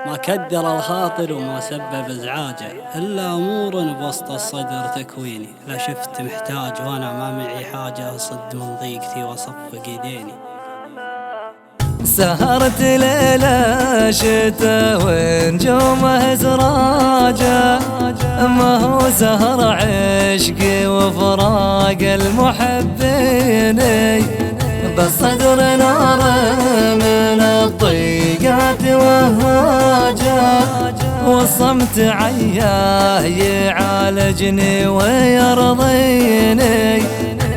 ما كدر الخاطر وما سبب ازعاجه الا امور بوسط الصدر تكويني. لا شفت محتاج وانا ما معي حاجه اصد من ضيقتي واصفق يديني. سهرت ليلة شتا ونجومه سراجة، ما هو سهر عشقي وفراق المحبين، بالصدر نار من الضيقات وهاجة، والصمت عياه يعالجني ويرضيني.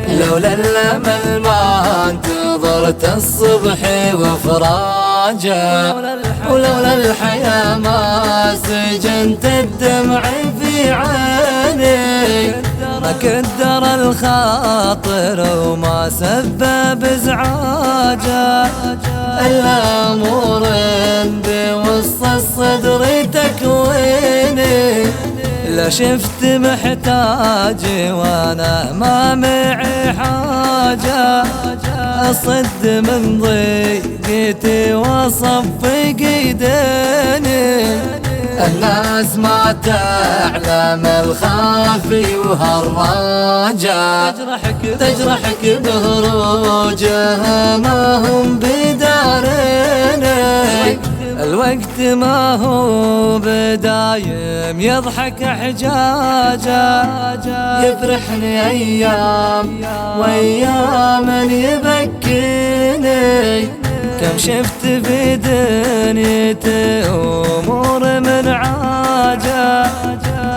لولا الامل ما انتظرت الصبح وفراجه، ولولا الحياة ما سجنت الدمع في عيني. ما كدر الخاطر وما سبب ازعاجه الا امور بوسط الصدر تكويني. لا شفت محتاج وانا ما معي حاجة اصد من ضيقتي واصفق يديني. الناس ما تعلم الخافي وهالراجة تجرحك بهروجها ما هم بداريني. الوقت ما هو بدايم يضحك حجاجة، يفرحني أيام وأيام يبكيني. كم شفت في دنيتي أمور من عاجة،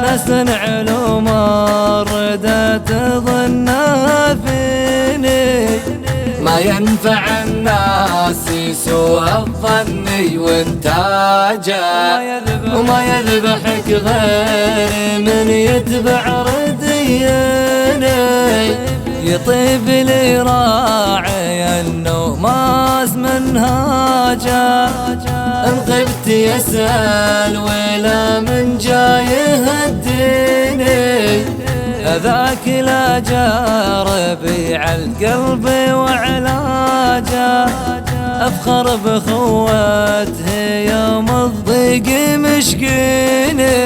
ناس علوم الردى تظنها فيني. ما ينفع الناس سوء الظن وانتاجه، وما يذبحك غير من يتبع رديني. يطيب لي راعي النوماس منهاجه، ان غبت يسأل ولا من جاي يهديني. هذاك لا ربيع القلب وعلاجه، افخر بخوته يوم الضيق مشقيني.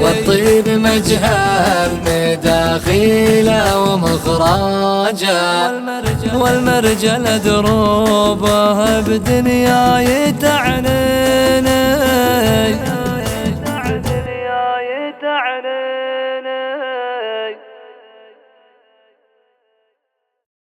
والطيب مجهل مداخيله ومخراجه، والمرجل دروبه بدنياي تعنيني.